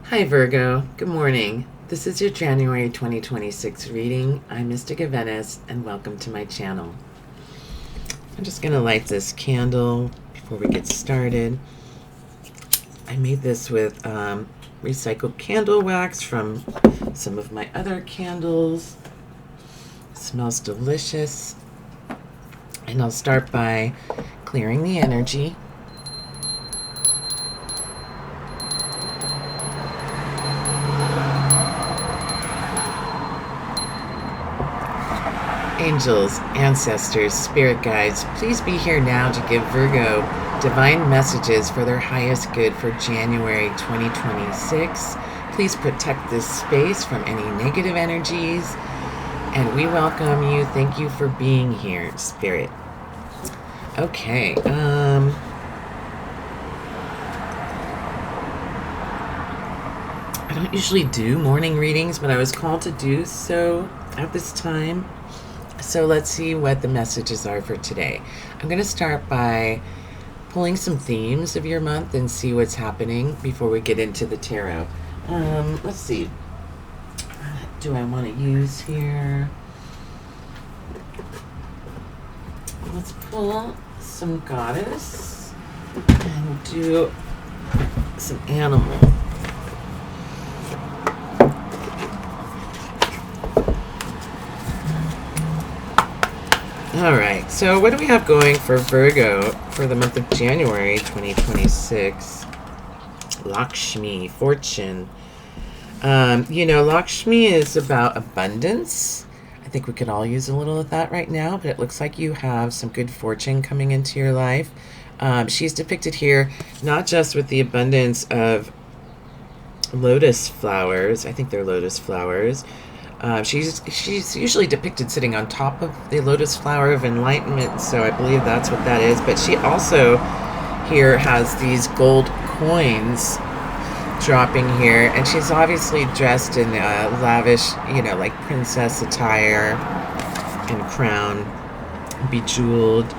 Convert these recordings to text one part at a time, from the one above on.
Hi Virgo, good morning. This is your January 2026 reading. I'm Mystica Venice and welcome to my channel. I'm just going to light this candle before we get started. I made this with recycled candle wax from some of my other candles. It smells delicious. And I'll start by clearing the energy. Angels, ancestors, spirit guides, please be here now to give Virgo divine messages for their highest good for January 2026. Please protect this space from any negative energies. And we welcome you. Thank you for being here, Spirit. Okay. I don't usually do morning readings, but I was called to do so at this time. So let's see what the messages are for today. I'm going to start by pulling some themes of your month and see what's happening before we get into the tarot. Let's see. What do I want to use here? Let's pull some goddess and do some animal. All right, so what do we have going for Virgo for the month of January 2026? Lakshmi, fortune. Lakshmi is about abundance. I think we could all use a little of that right now, but it looks like you have some good fortune coming into your life. She's depicted here not just with the abundance of lotus flowers. I think they're lotus flowers. She's usually depicted sitting on top of the lotus flower of enlightenment, so I believe that's what that is. But she also here has these gold coins dropping here, and she's obviously dressed in lavish, like princess attire and crown, bejeweled.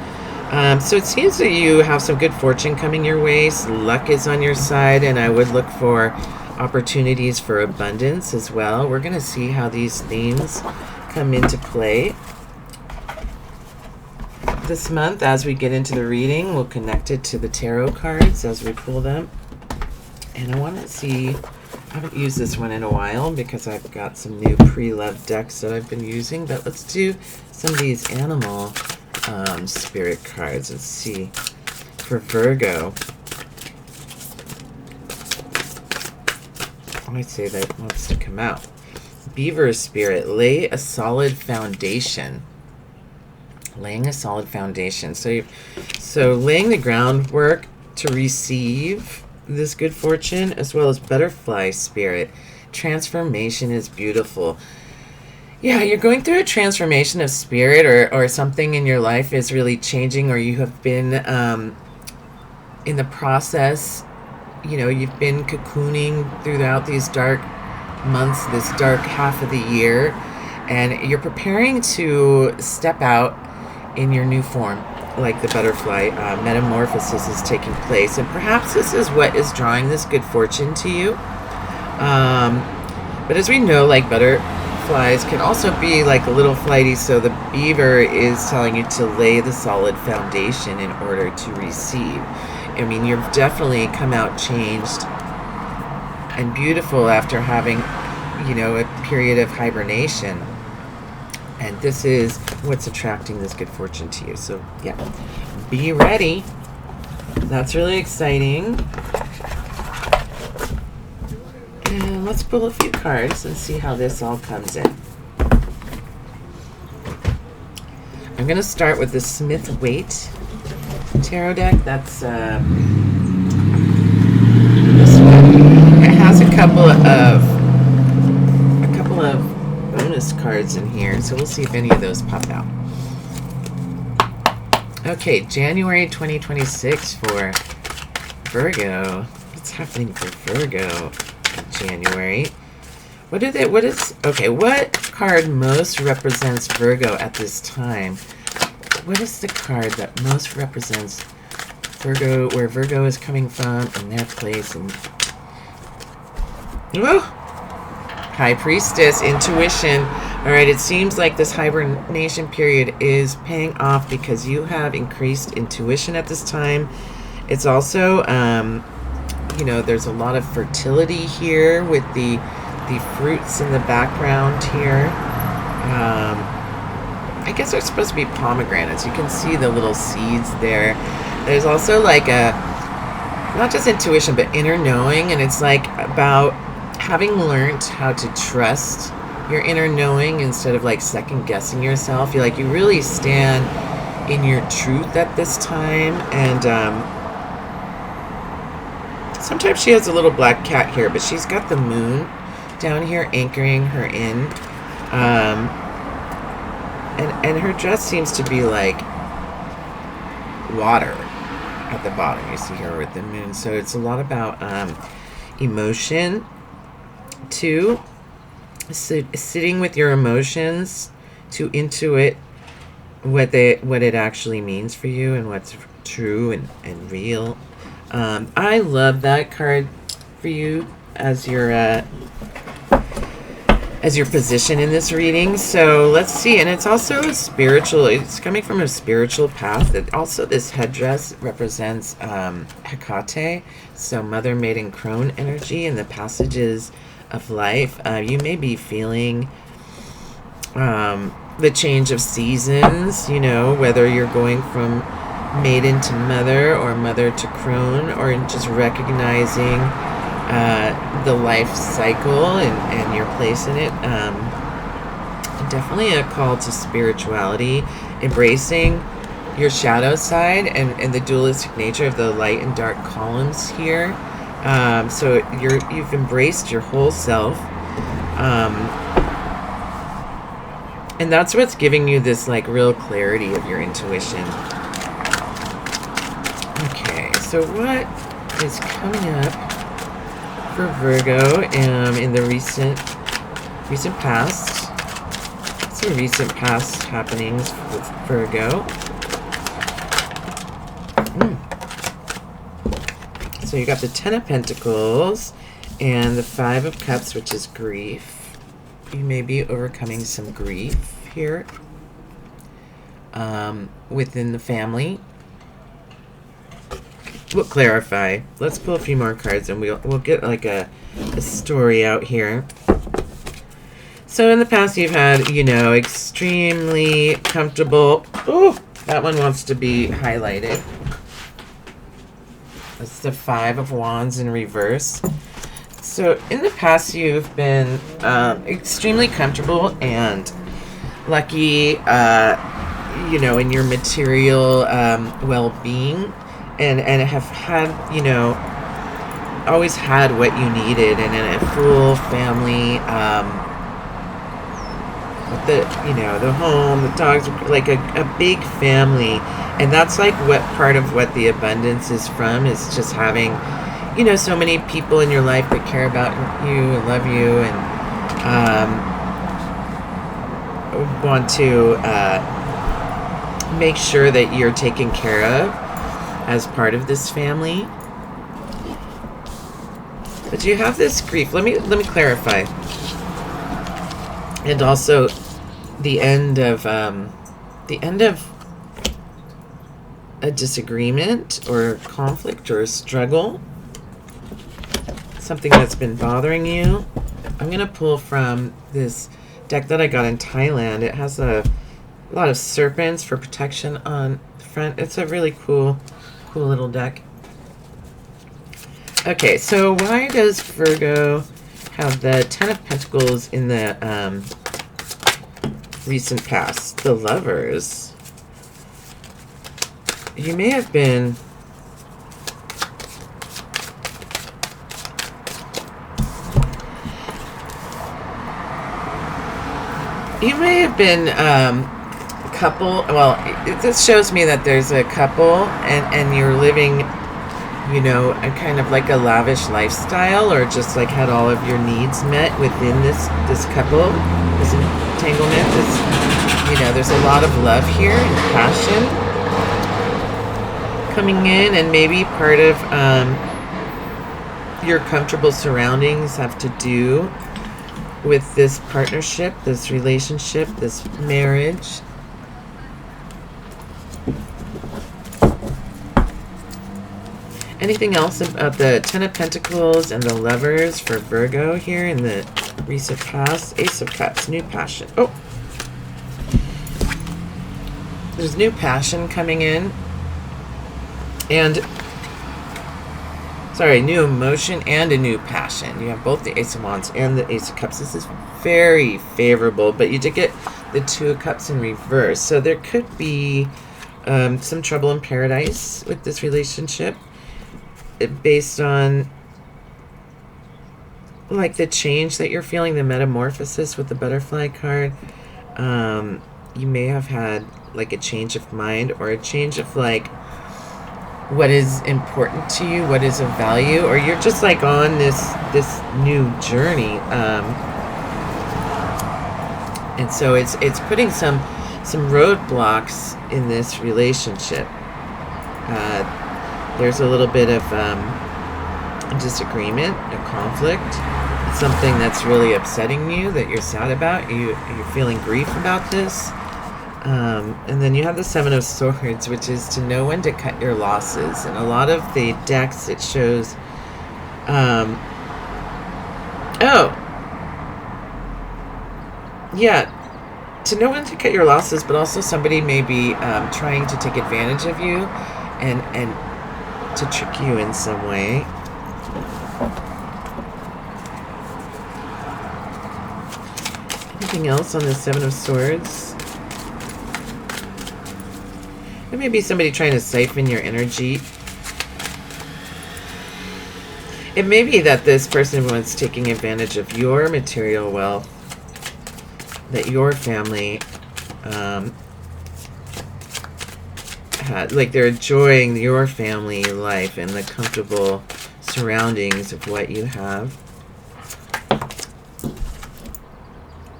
So it seems that you have some good fortune coming your way. Luck is on your side, and I would look for opportunities for abundance as well. We're going to see how these themes come into play this month as we get into the reading. We'll connect it to the tarot cards as we pull them. And I want to see, I haven't used this one in a while because I've got some new pre-loved decks that I've been using, but let's do some of these animal spirit cards. Let's see. For Virgo, I say that wants to come out. Beaver spirit, lay a solid foundation. Laying a solid foundation. So laying the groundwork to receive this good fortune, as well as butterfly spirit. Transformation is beautiful. Yeah, you're going through a transformation of spirit, or something in your life is really changing, or you have been in the process. You've been cocooning throughout these dark months, this dark half of the year, and you're preparing to step out in your new form, like the butterfly. Metamorphosis is taking place, and perhaps this is what is drawing this good fortune to you. But as we know, like butterflies can also be like a little flighty, so the beaver is telling you to lay the solid foundation in order to receive. I mean, you've definitely come out changed and beautiful after having, a period of hibernation. And this is what's attracting this good fortune to you. So, yeah, be ready. That's really exciting. And let's pull a few cards and see how this all comes in. I'm going to start with the Smith-Waite tarot deck. That's this one. It has a couple of bonus cards in here, so we'll see if any of those pop out. Okay, January 2026 for Virgo. What's happening for Virgo in January? What card most represents Virgo at this time? What is the card that most represents Virgo, where Virgo is coming from, and their place? And Woo! High Priestess, intuition. All right, it seems like this hibernation period is paying off because you have increased intuition at this time. It's also, there's a lot of fertility here with the fruits in the background here. I guess they're supposed to be pomegranates. You can see the little seeds there. There's also like not just intuition, but inner knowing. And it's like about having learned how to trust your inner knowing instead of like second guessing yourself. You really stand in your truth at this time. And sometimes she has a little black cat here, but she's got the moon down here anchoring her in. And her dress seems to be like water at the bottom. You see her with the moon. So it's a lot about emotion too. So sitting with your emotions to intuit what it actually means for you and what's true and real. I love that card for you as your position in this reading. So let's see. And it's also it's coming from a spiritual path. That also, this headdress represents Hecate, so mother, maiden, crone energy and the passages of life. You may be feeling the change of seasons, whether you're going from maiden to mother or mother to crone, or just recognizing the life cycle and your place in it. Definitely a call to spirituality, embracing your shadow side and the dualistic nature of the light and dark columns here. So you've embraced your whole self, and that's what's giving you this like real clarity of your intuition. Okay, so what is coming up for Virgo in the recent past? Some recent past happenings with Virgo. So you got the Ten of Pentacles and the Five of Cups, which is grief. You may be overcoming some grief here within the family. We'll clarify. Let's pull a few more cards and we'll get like a story out here. So in the past you've had, extremely comfortable... Oh, that one wants to be highlighted. That's the Five of Wands in reverse. So in the past you've been extremely comfortable and lucky, in your material well-being. And have had, always had what you needed, and in a full family, with the home, the dogs, like a big family. And that's like what part of what the abundance is from, is just having, so many people in your life that care about you and love you and want to make sure that you're taken care of as part of this family. But you have this grief. Let me clarify. And also the end of a disagreement or conflict or a struggle. Something that's been bothering you. I'm gonna pull from this deck that I got in Thailand. It has a lot of serpents for protection on the front. It's a really cool little deck. Okay, so why does Virgo have the Ten of Pentacles in the recent past? The Lovers. You may have been couple. Well, this shows me that there's a couple and you're living, a kind of like a lavish lifestyle, or just like had all of your needs met within this couple, this entanglement. There's a lot of love here and passion coming in, and maybe part of your comfortable surroundings have to do with this partnership, this relationship, this marriage. Anything else about the Ten of Pentacles and the Lovers for Virgo here in the recent past? Ace of Cups, new passion. Oh, there's new passion coming in. And, sorry, new emotion and a new passion. You have both the Ace of Wands and the Ace of Cups. This is very favorable, but you did get the Two of Cups in reverse. So there could be some trouble in paradise with this relationship, based on like the change that you're feeling, the metamorphosis with the butterfly card. You may have had like a change of mind, or a change of like what is important to you, what is of value, or you're just like on this new journey. And so it's putting some roadblocks in this relationship. There's a little bit of disagreement, a conflict. It's something that's really upsetting you, that you're sad about. You're feeling grief about this. And then you have the Seven of Swords, which is to know when to cut your losses. And a lot of the decks, it shows... to know when to cut your losses, but also somebody may be trying to take advantage of you and to trick you in some way. Anything else on the Seven of Swords? There may be somebody trying to siphon your energy. It may be that this person was taking advantage of your material wealth, that your family had. Like, they're enjoying your family life and the comfortable surroundings of what you have.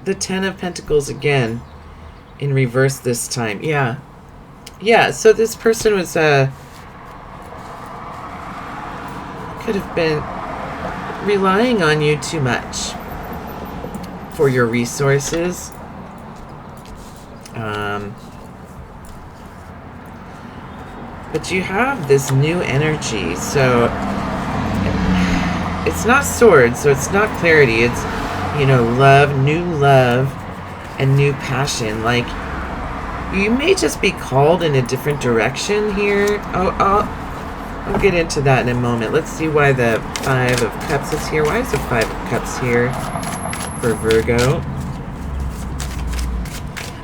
The Ten of Pentacles again, in reverse this time. Yeah, so this person was could have been relying on you too much for your resources. But you have this new energy, so it's not swords, so it's not clarity. It's, you know, love, and new passion. Like, you may just be called in a different direction here. I'll get into that in a moment. Let's see why the Five of Cups is here. Why is the Five of Cups here for Virgo?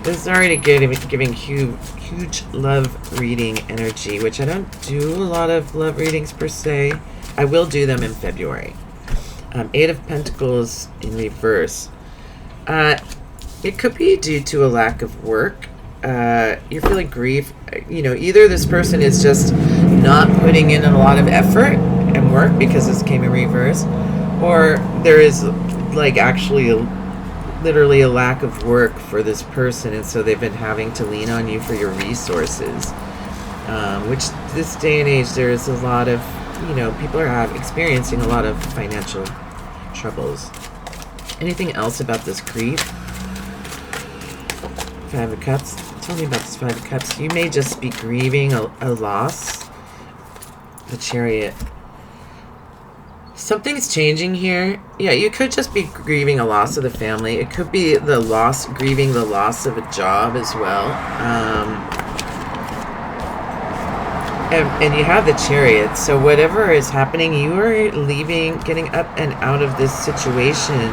This is already giving huge love reading energy, which I don't do a lot of love readings per se. I will do them in February. Eight of Pentacles in reverse. It could be due to a lack of work. You're feeling grief. You know, either this person is just not putting in a lot of effort and work because this came in reverse, or there is like actually literally a lack of work for this person, and so they've been having to lean on you for your resources. Which this day and age, there is a lot of, you know, people are experiencing a lot of financial troubles. Anything else about this grief? Five of Cups. Tell me about this Five of Cups. You may just be grieving a loss. The Chariot. Something's changing here. Yeah, you could just be grieving a loss of the family. It could be grieving the loss of a job as well. And you have the Chariot. So whatever is happening, you are leaving, getting up and out of this situation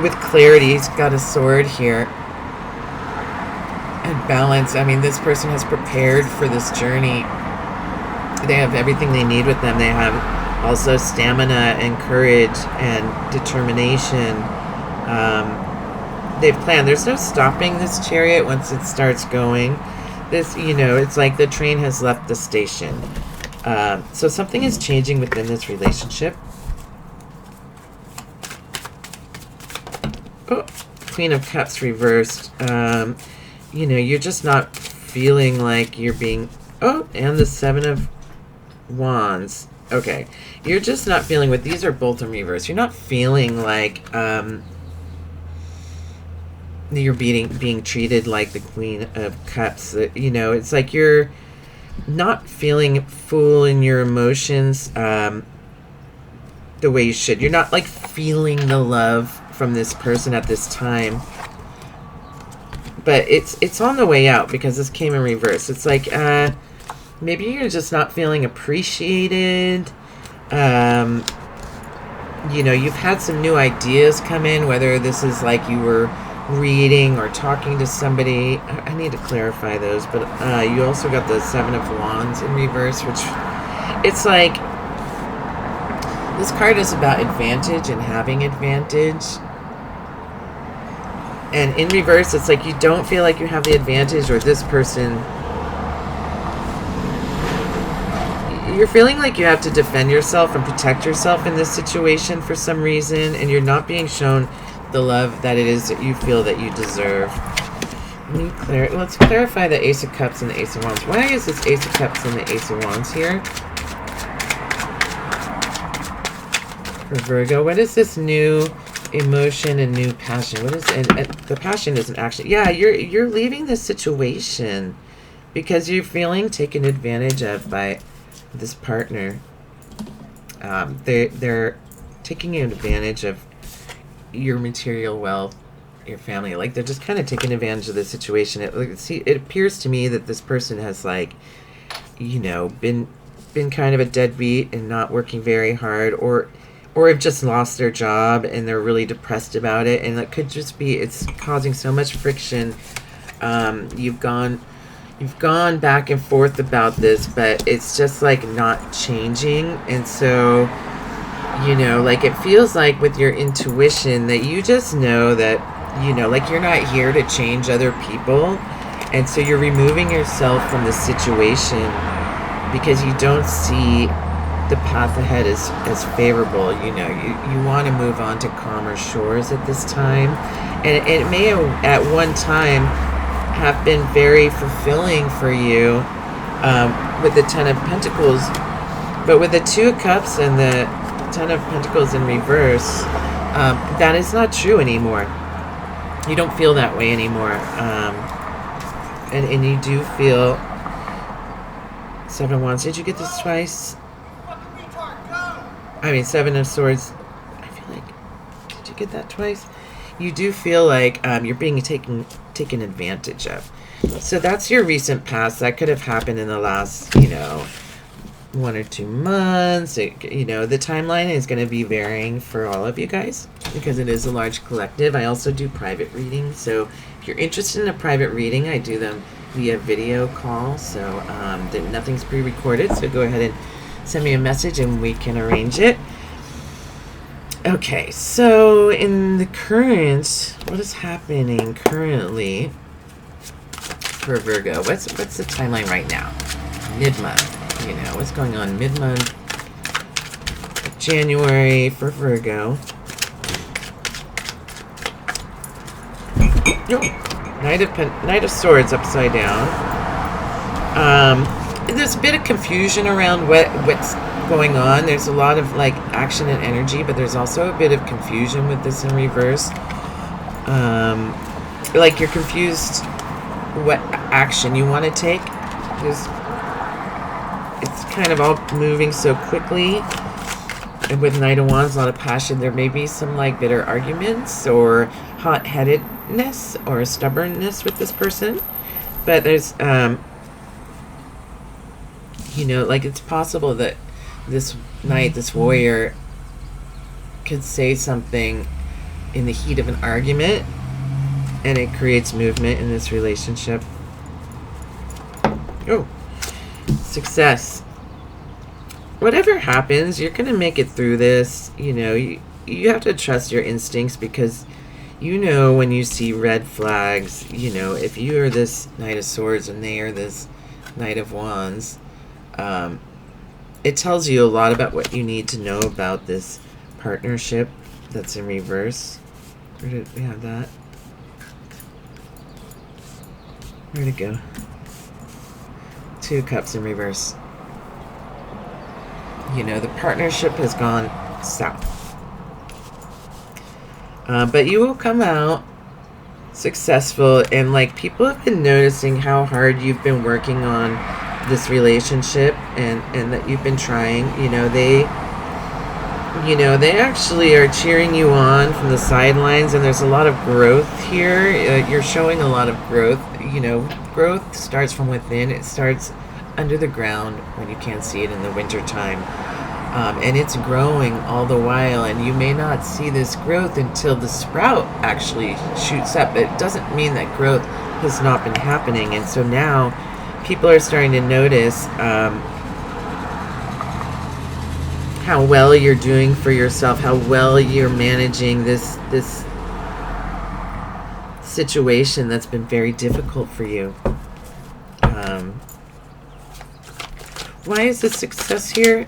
with clarity. He's got a sword here. And balance. I mean, this person has prepared for this journey. They have everything they need with them. They have also stamina and courage and determination. They've planned. There's no stopping this Chariot once it starts going. This, you know, it's like the train has left the station. So something is changing within this relationship. Oh, Queen of Cups reversed. You know, you're just not feeling like you're being... Oh, and the Seven of Wands. Okay. You're just not feeling what these are both in reverse. You're not feeling like you're being treated like the Queen of Cups. You know, it's like you're not feeling full in your emotions the way you should. You're not like feeling the love from this person at this time. But it's on the way out because this came in reverse. It's like maybe you're just not feeling appreciated. You know, you've had some new ideas come in, whether this is like you were reading or talking to somebody. I need to clarify those, but you also got the Seven of Wands in reverse, which it's like this card is about advantage and having advantage. And in reverse, it's like you don't feel like you have the advantage, or this person, you're feeling like you have to defend yourself and protect yourself in this situation for some reason, and you're not being shown the love that it is that you feel that you deserve. Let's clarify the Ace of Cups and the Ace of Wands. Why is this Ace of Cups and the Ace of Wands here? For Virgo, what is this new emotion and new passion? What is and the passion isn't actually, yeah, you're leaving this situation because you're feeling taken advantage of by this partner. They're taking advantage of your material wealth, your family. Like they're just kind of taking advantage of the situation. It appears to me that this person has, like, you know, been kind of a deadbeat and not working very hard, or have just lost their job and they're really depressed about it, and it could just be it's causing so much friction. You've gone back and forth about this, but it's just like not changing. And so, you know, like it feels like with your intuition that you just know that, you know, like you're not here to change other people, and so you're removing yourself from the situation because you don't see the path ahead as favorable. You know, you want to move on to calmer shores at this time, and it may at one time have been very fulfilling for you with the Ten of Pentacles, but with the Two of Cups and the Ten of Pentacles in reverse, that is not true anymore. You don't feel that way anymore, and you do feel Seven of Wands. Did you get this twice? I mean, Seven of Swords. I feel like, did you get that twice? You do feel like you're being taken advantage of. So that's your recent past. That could have happened in the last, you know, 1 or 2 months. You know, the timeline is going to be varying for all of you guys because it is a large collective. I also do private readings. So if you're interested in a private reading, I do them via video call. So nothing's pre-recorded. So go ahead and send me a message and we can arrange it. Okay, so in the current, what is happening currently for Virgo? What's the timeline right now? Mid-month, you know, what's going on mid-month, January for Virgo. Knight of Swords upside down. There's a bit of confusion around what's going on. There's a lot of like action and energy, but there's also a bit of confusion with this in reverse. Like you're confused what action you want to take. It's kind of all moving so quickly. And with Knight of Wands, a lot of passion. There may be some like bitter arguments or hot-headedness or stubbornness with this person. But there's, you know, like it's possible that this knight, this warrior, could say something in the heat of an argument and it creates movement in this relationship. Oh, success. Whatever happens, you're going to make it through this. You know, you have to trust your instincts because you know when you see red flags. You know, if you are this Knight of Swords and they are this Knight of Wands, it tells you a lot about what you need to know about this partnership that's in reverse. Where did we have that? Where'd it go? Two of Cups in reverse. You know, the partnership has gone south. But you will come out successful, and like people have been noticing how hard you've been working on this relationship, and that you've been trying. They actually are cheering you on from the sidelines, and there's a lot of growth here. You're showing a lot of growth. Growth starts from within. It starts under the ground when you can't see it in the wintertime. And it's growing all the while, and you may not see this growth until the sprout actually shoots up. It doesn't mean that growth has not been happening, and so now people are starting to notice how well you're doing for yourself, how well you're managing this situation that's been very difficult for you. Why is this success here?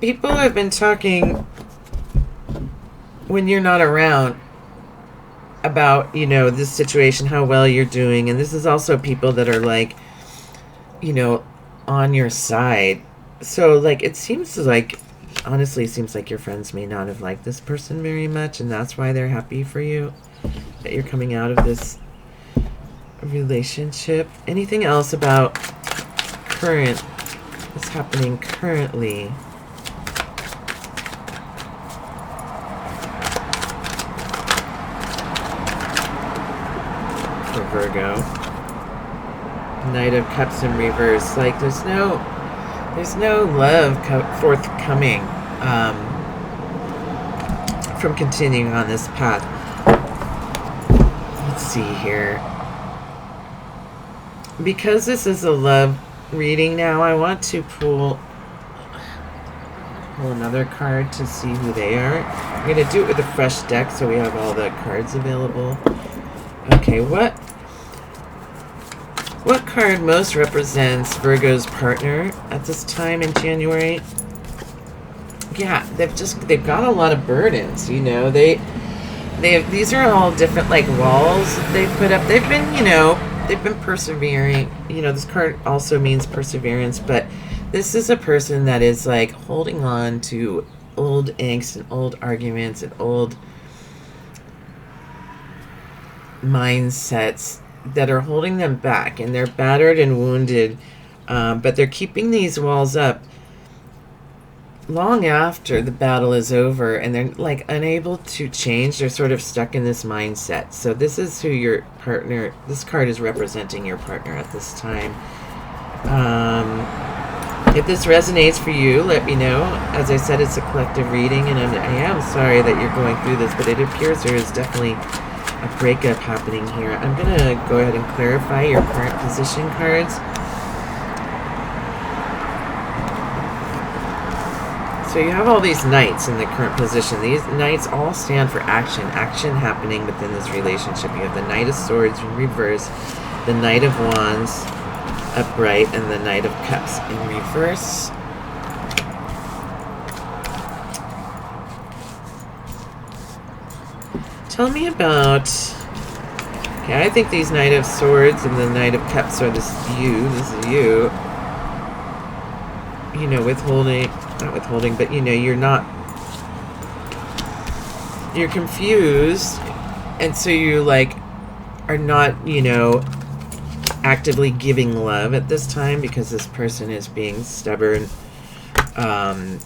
People have been talking when you're not around about, this situation, how well you're doing. And this is also people that are like, on your side. So like, honestly, it seems like your friends may not have liked this person very much. And that's why they're happy for you, that you're coming out of this relationship. Anything else about what's happening currently? For Virgo. Knight of Cups in reverse. Like there's no love forthcoming from continuing on this path. Let's see here. Because this is a love reading now, I want to pull another card to see who they are. I'm going to do it with a fresh deck so we have all the cards available. Okay, what card most represents Virgo's partner at this time in January? Yeah, they've got a lot of burdens, these are all different like walls they've put up. They've been persevering. This card also means perseverance, but this is a person that is like holding on to old angst and old arguments and old mindsets that are holding them back, and they're battered and wounded, but they're keeping these walls up long after the battle is over, and they're like unable to change. They're sort of stuck in this mindset. So this is who your partner, this card is representing your partner at this time. If this resonates for you, let me know. As I said, it's a collective reading, and I am sorry that you're going through this, but it appears there is definitely a breakup happening here. I'm going to go ahead and clarify your current position cards. So you have all these knights in the current position. These knights all stand for action happening within this relationship. You have the Knight of Swords in reverse, the Knight of Wands upright, and the Knight of Cups in reverse. Tell me about... Okay, I think these Knight of Swords and the Knight of Cups are this is you. Not withholding, but you're confused, and so you like are not, actively giving love at this time because this person is being stubborn and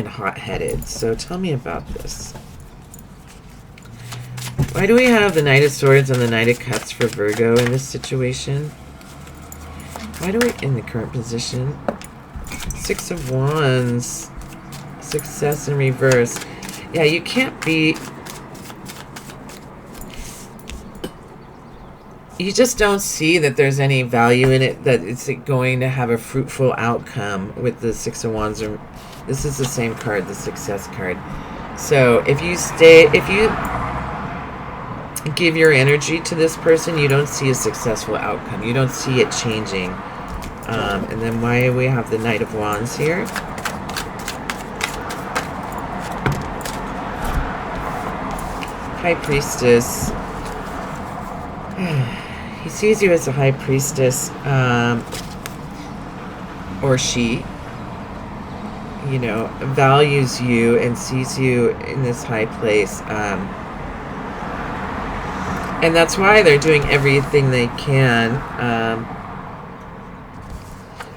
hot-headed. So tell me about this. Why do we have the Knight of Swords and the Knight of Cups for Virgo in this situation? Why do we, in the current position? Six of Wands. Success in reverse. Yeah, you can't be... You just don't see that there's any value in it, that it's going to have a fruitful outcome with the Six of Wands. This is the same card, the Success card. So if you give your energy to this person, you don't see a successful outcome. You don't see it changing. And then why we have the Knight of Wands here? High Priestess. He sees you as a high priestess, or she, you know, values you and sees you in this high place. And that's why they're doing everything they can.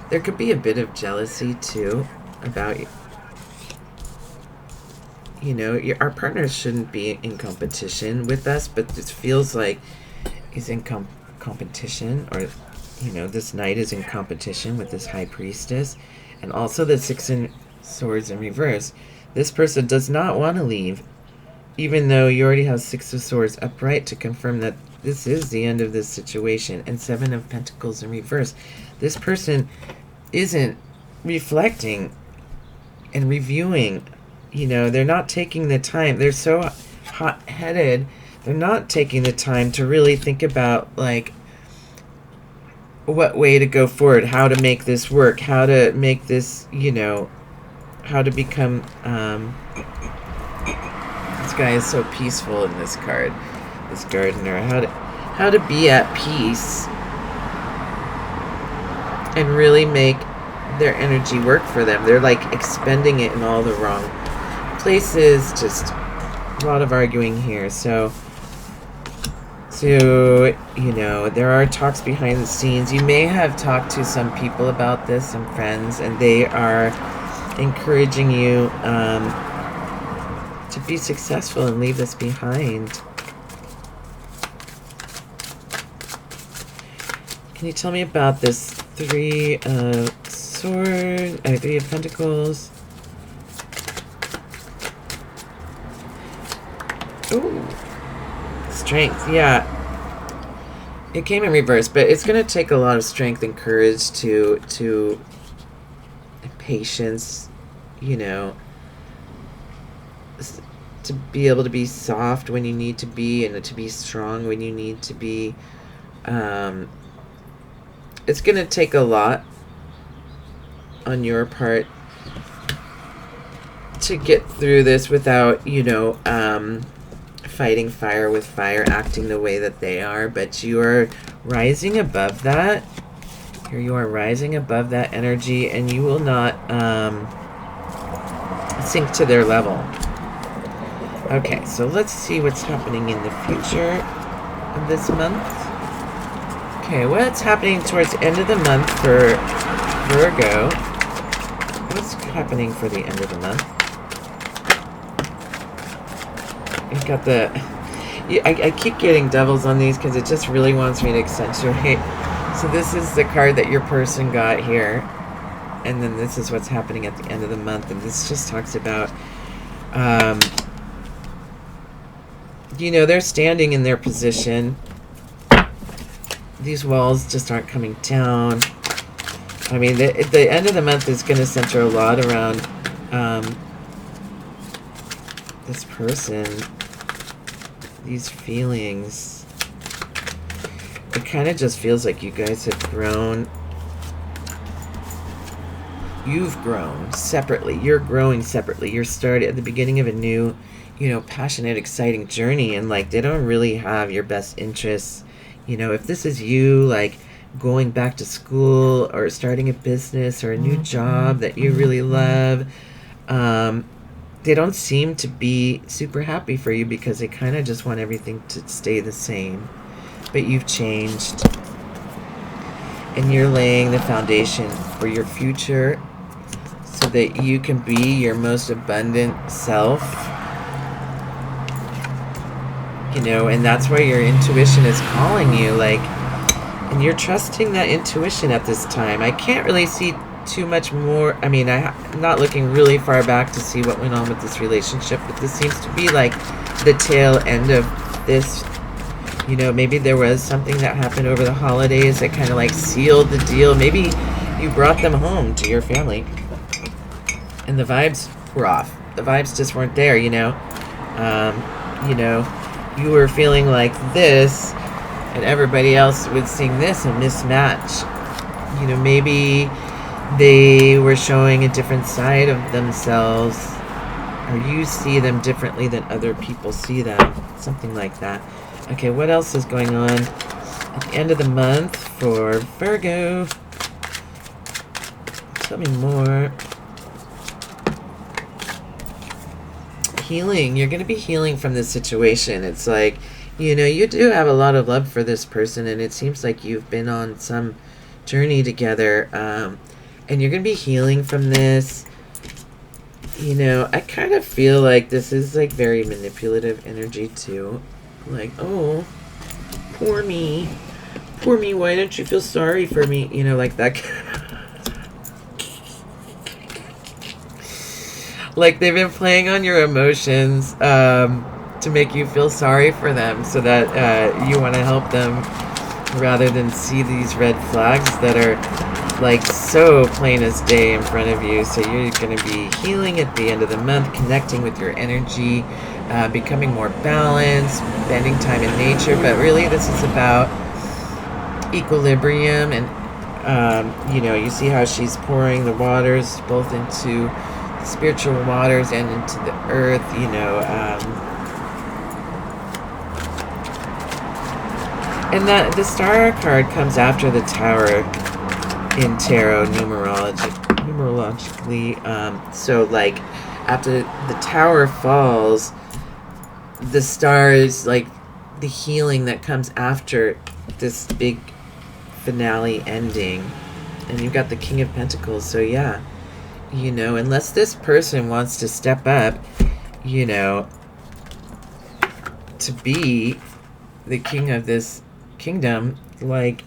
There could be a bit of jealousy, too, about you. You know, our partners shouldn't be in competition with us, but this feels like he's in competition, or, you know, this knight is in competition with this high priestess, and also the Six of Swords in reverse. This person does not want to leave, even though you already have Six of Swords upright to confirm that this is the end of this situation, and Seven of Pentacles in reverse. This person isn't reflecting and reviewing. You know, they're not taking the time. They're so hot-headed. They're not taking the time to really think about, like, what way to go forward, how to make this work, how to make this, you know, how to become, this guy is so peaceful in this card, this gardener, how to be at peace and really make their energy work for them. They're like expending it in all the wrong places, just a lot of arguing here. So, you know, there are talks behind the scenes. You may have talked to some people about this, some friends, and they are encouraging you to be successful and leave this behind. Can you tell me about this Three of Swords, Three of Pentacles? Ooh, strength, yeah. It came in reverse, but it's going to take a lot of strength and courage to patience, you know, to be able to be soft when you need to be, and to be strong when you need to be. It's going to take a lot on your part to get through this without, you know, fighting fire with fire, acting the way that they are, but you are rising above that. Here you are rising above that energy, and you will not sink to their level. Okay, so let's see what's happening in the future of this month. Okay, what's happening towards the end of the month for Virgo? What's happening for the end of the month? You've got the... I keep getting devils on these because it just really wants me to accentuate. So this is the card that your person got here. And then this is what's happening at the end of the month. And this just talks about... you know, they're standing in their position. These walls just aren't coming down. I mean, the end of the month is going to center a lot around this person, these feelings. It kind of just feels like you guys have grown. You've grown separately. You're growing separately. You're starting at the beginning of a new, you know, passionate, exciting journey, and like they don't really have your best interests. You know, if this is you, like, going back to school or starting a business or a new job that you really love, they don't seem to be super happy for you because they kind of just want everything to stay the same. But you've changed. And you're laying the foundation for your future so that you can be your most abundant self. You know, and that's where your intuition is calling you, like, and you're trusting that intuition at this time. I can't really see too much more. I mean, I'm not looking really far back to see what went on with this relationship, but this seems to be like the tail end of this. You know, maybe there was something that happened over the holidays that kind of like sealed the deal. Maybe you brought them home to your family and the vibes were off. The vibes just weren't there, you know. You know, you were feeling like this and everybody else was seeing this and mismatch. You know, maybe they were showing a different side of themselves, or you see them differently than other people see them. Something like that. Okay, what else is going on at the end of the month for Virgo. Tell me more. Healing. You're going to be healing from this situation. It's like, you know, you do have a lot of love for this person, and it seems like you've been on some journey together, and you're going to be healing from this. You know, I kind of feel like this is like very manipulative energy too. Like, oh, poor me. Poor me, why don't you feel sorry for me? You know, like that. Like they've been playing on your emotions to make you feel sorry for them so that you want to help them rather than see these red flags that are like so plain as day in front of you. So you're going to be healing at the end of the month, connecting with your energy, becoming more balanced, spending time in nature. But really this is about equilibrium, and you know, you see how she's pouring the waters both into the spiritual waters and into the earth, you know, and that the star card comes after the tower in tarot numerologically. So like after the tower falls, the star is like the healing that comes after this big finale ending. And you've got the King of Pentacles. So yeah, you know, unless this person wants to step up, you know, to be the king of this kingdom, like,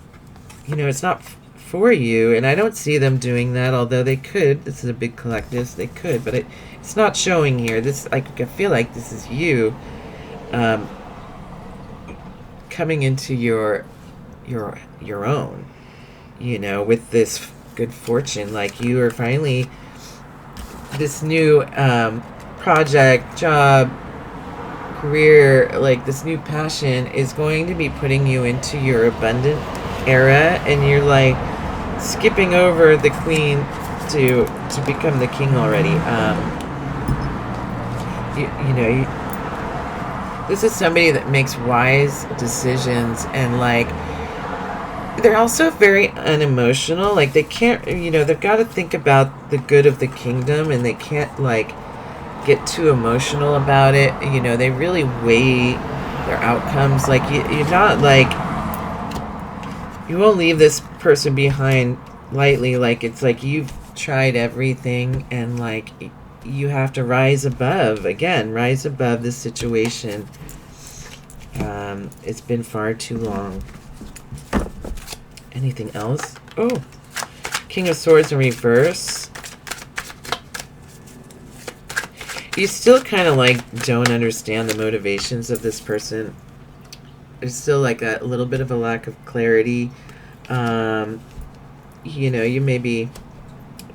you know, it's not for you. And I don't see them doing that, although they could. This is a big collective, so they could, but it's not showing here. This, I feel like this is you coming into your own, you know, with this good fortune. Like you are finally, this new project, job, career, like this new passion is going to be putting you into your abundant era, and you're like skipping over the queen to become the king already. This is somebody that makes wise decisions, and like they're also very unemotional. Like they can't, you know, they've got to think about the good of the kingdom, and they can't like get too emotional about it. You know, they really weigh their outcomes. Like you're not like, you won't leave this person behind lightly. Like it's like you've tried everything, and like you have to rise above this situation. It's been far too long. Anything else? Oh, King of Swords in reverse. You still kind of like don't understand the motivations of this person. There's still like a little bit of a lack of clarity. You know, you may be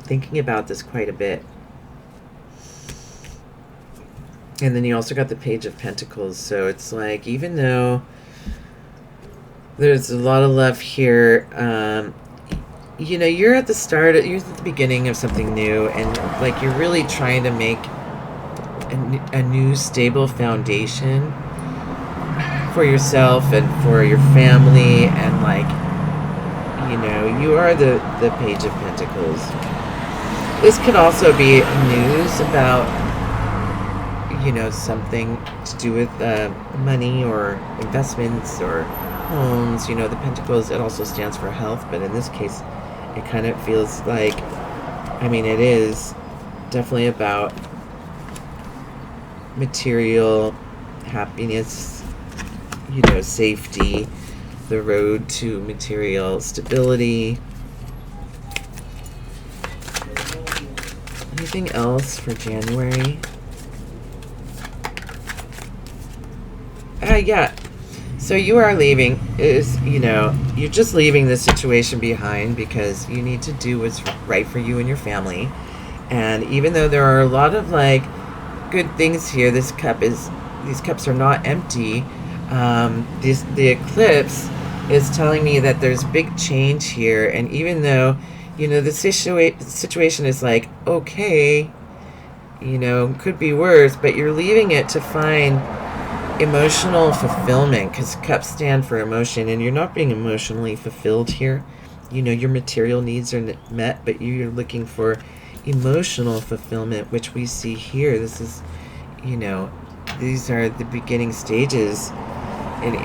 thinking about this quite a bit. And then you also got the Page of Pentacles. So it's like, even though there's a lot of love here, you know, you're at the beginning of something new, and like you're really trying to make a new stable foundation for yourself and for your family. And like, you know, you are the Page of Pentacles. This could also be news about, you know, something to do with money or investments or homes. You know, the Pentacles, it also stands for health, but in this case it kind of feels like, I mean, it is definitely about material happiness, you know, safety, the road to material stability. Anything else for January? Yeah. So you are leaving, you know, you're just leaving this situation behind because you need to do what's right for you and your family. And even though there are a lot of like good things here, these cups are not empty. The eclipse is telling me that there's big change here, and even though, you know, the situation is like, okay, you know, could be worse, but you're leaving it to find emotional fulfillment, because cups stand for emotion, and you're not being emotionally fulfilled here. Your material needs are met, but you're looking for emotional fulfillment, which we see here. This is, you know, these are the beginning stages, and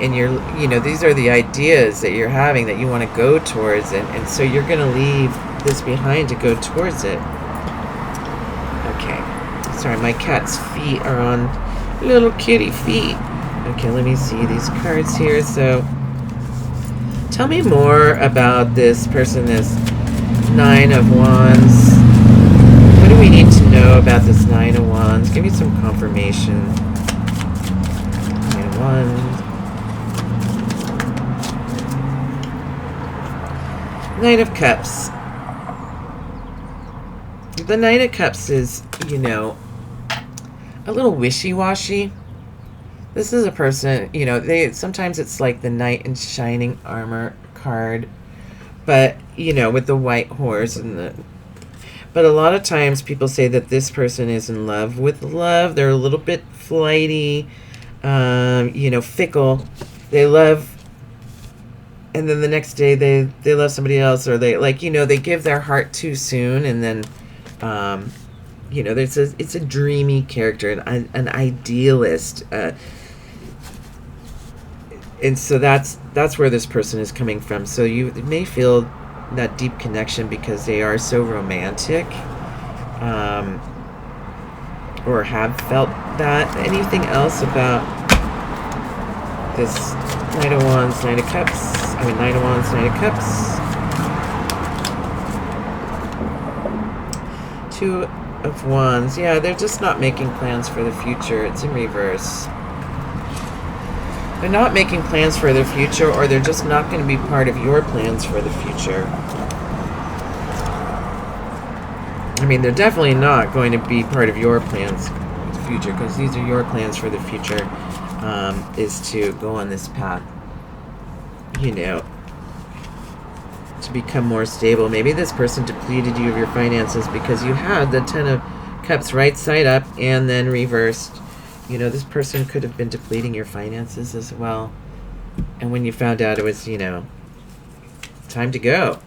these are the ideas that you're having that you want to go towards, and so you're going to leave this behind to go towards it. Okay. Sorry, my cat's feet are on little kitty feet. Okay, let me see these cards here. So, tell me more about this person, this Nine of Wands. What do we need to know about this Nine of Wands? Give me some confirmation. Nine of Wands. Knight of Cups. The Knight of Cups is, a little wishy-washy. This is a person, sometimes it's like the Knight in Shining Armor card, but, with the white horse but a lot of times people say that this person is in love with love. They're a little bit flighty, fickle. They love, and then the next day they love somebody else, or they give their heart too soon, and then, it's a dreamy character, an idealist, and so that's where this person is coming from. So you may feel that deep connection because they are so romantic, or have felt that. Anything else about this Knight of Wands, Knight of Cups? Knight of Wands, Knight of Cups. Two of Wands. Yeah, they're just not making plans for the future. It's in reverse. They're not making plans for their future, or they're just not going to be part of your plans for the future. They're definitely not going to be part of your plans for the future, because these are your plans for the future, is to go on this path, to become more stable. Maybe this person depleted you of your finances because you had the Ten of Cups right side up and then reversed. This person could have been depleting your finances as well. And when you found out, it was, time to go.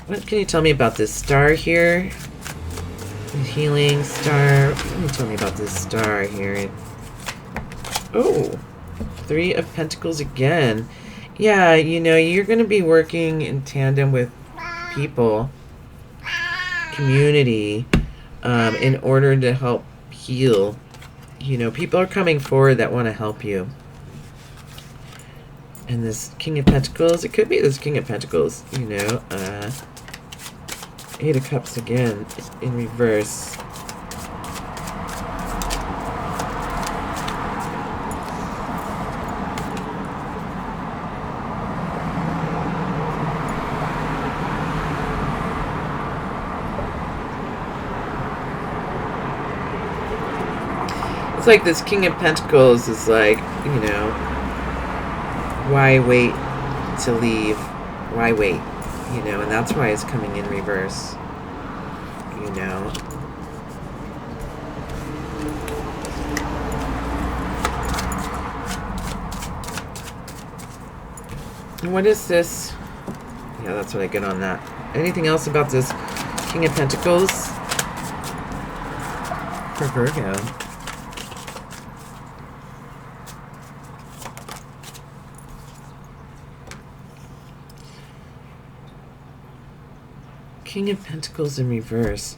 What can you tell me about this star here? Healing star. What can you tell me about this star here? Oh, Three of Pentacles again. Yeah, you're going to be working in tandem with people, community, in order to help heal. People are coming forward that want to help you. And this King of Pentacles, it could be this King of Pentacles, Eight of Cups again, in reverse. It's like this King of Pentacles is like, why wait to leave? Why wait? And that's why it's coming in reverse. And what is this? Yeah, that's what I get on that. Anything else about this King of Pentacles for Virgo? King of Pentacles in reverse.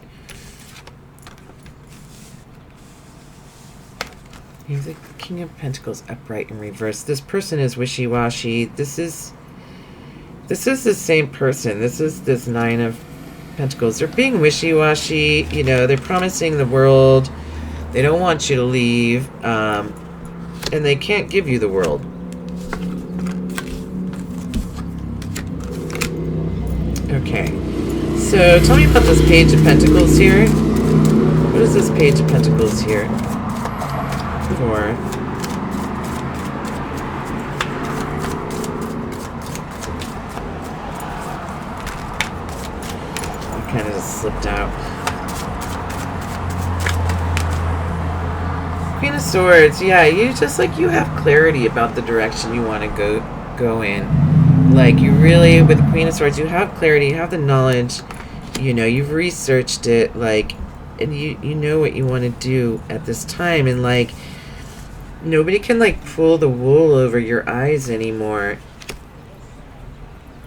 You have the King of Pentacles upright in reverse. This person is wishy-washy. This is the same person. This is this Nine of Pentacles. They're being wishy-washy. They're promising the world. They don't want you to leave. And they can't give you the world. Okay. So, tell me about this Page of Pentacles here. What is this Page of Pentacles here for? I kind of just slipped out. Queen of Swords, yeah, you just like you have clarity about the direction you want to go in. Like you really, with the Queen of Swords, you have clarity, you have the knowledge, you know, you've researched it, like, and you know what you want to do at this time, and like nobody can like pull the wool over your eyes anymore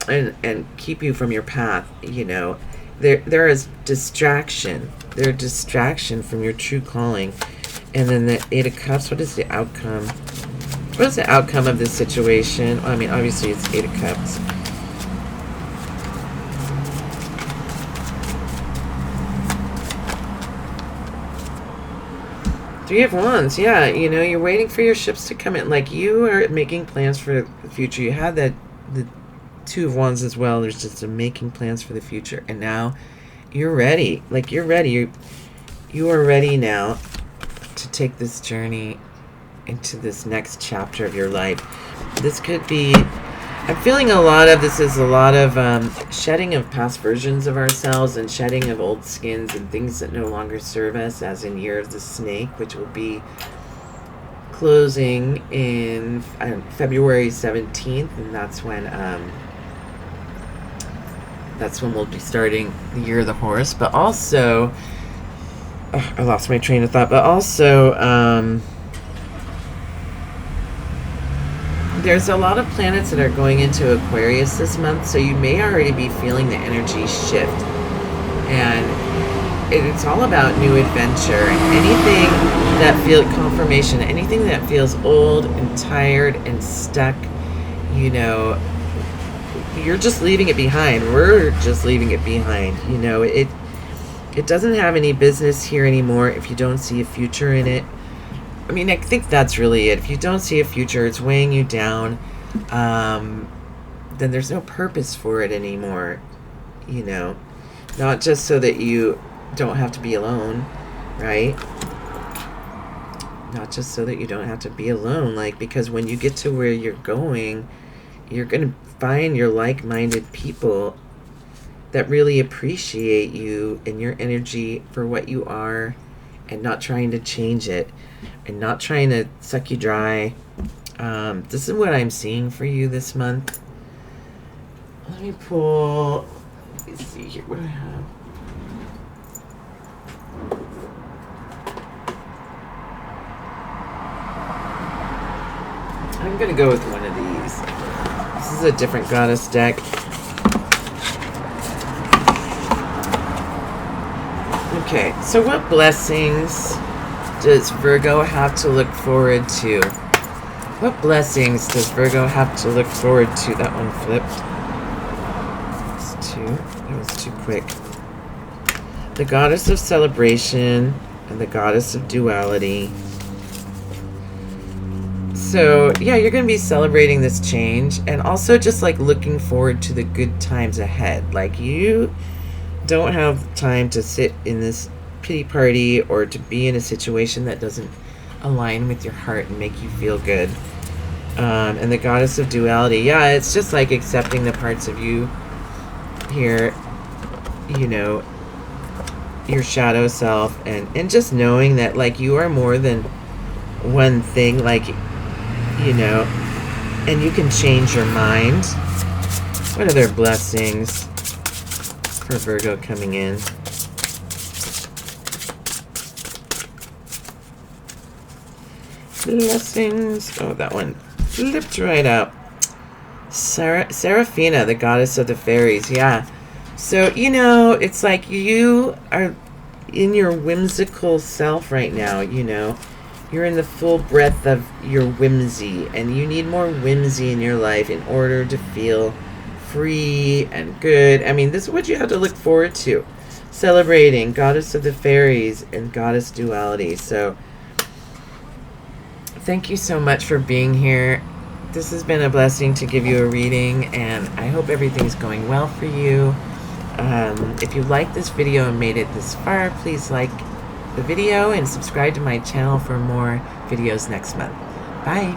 and keep you from your path, you know. There is distraction. They're a distraction from your true calling. And then the Eight of Cups, what is the outcome? What is the outcome of this situation? Well, I mean, obviously it's Eight of Cups. Three of Wands, yeah, you know, you're waiting for your ships to come in. Like, you are making plans for the future. You had the Two of Wands as well. There's just making plans for the future. And now you're ready. Like, you're ready. You are ready now to take this journey into this next chapter of your life. This could be... I'm feeling a lot of... This is a lot of shedding of past versions of ourselves and shedding of old skins and things that no longer serve us, as in Year of the Snake, which will be closing in February 17th, and that's when we'll be starting the Year of the Horse. But also, I lost my train of thought, but also, there's a lot of planets that are going into Aquarius this month, so you may already be feeling the energy shift. And it's all about new adventure. Anything that feels confirmation, anything that feels old and tired and stuck, you know, you're just leaving it behind. We're just leaving it behind. You know, it doesn't have any business here anymore if you don't see a future in it. I mean, I think that's really it. If you don't see a future, it's weighing you down, then there's no purpose for it anymore, you know. Not just so that you don't have to be alone, right? Not just so that you don't have to be alone, like, because when you get to where you're going to find your like-minded people that really appreciate you and your energy for what you are, and not trying to change it, and not trying to suck you dry. This is what I'm seeing for you this month. Let me pull... Let me see here what I have. I'm going to go with one of these. This is a different goddess deck. Okay, so what blessings does Virgo have to look forward to? What blessings does Virgo have to look forward to? That one flipped. That's two. That was too quick. The goddess of celebration and the goddess of duality. So, yeah, you're going to be celebrating this change and also just, like, looking forward to the good times ahead. Like, you don't have time to sit in this pity party or to be in a situation that doesn't align with your heart and make you feel good. And the goddess of duality, yeah, it's just like accepting the parts of you here, you know, your shadow self, and just knowing that, like, you are more than one thing, like, you know, and you can change your mind. What other blessings for Virgo coming in? Blessings. Oh, that one flipped right out. Seraphina, the goddess of the fairies. Yeah. So, you know, it's like you are in your whimsical self right now, you know. You're in the full breadth of your whimsy, and you need more whimsy in your life in order to feel free and good. I mean, this is what you have to look forward to. Celebrating goddess of the fairies and goddess duality. So, thank you so much for being here. This has been a blessing to give you a reading, and I hope everything's going well for you. If you liked this video and made it this far, please like the video and subscribe to my channel for more videos next month. Bye.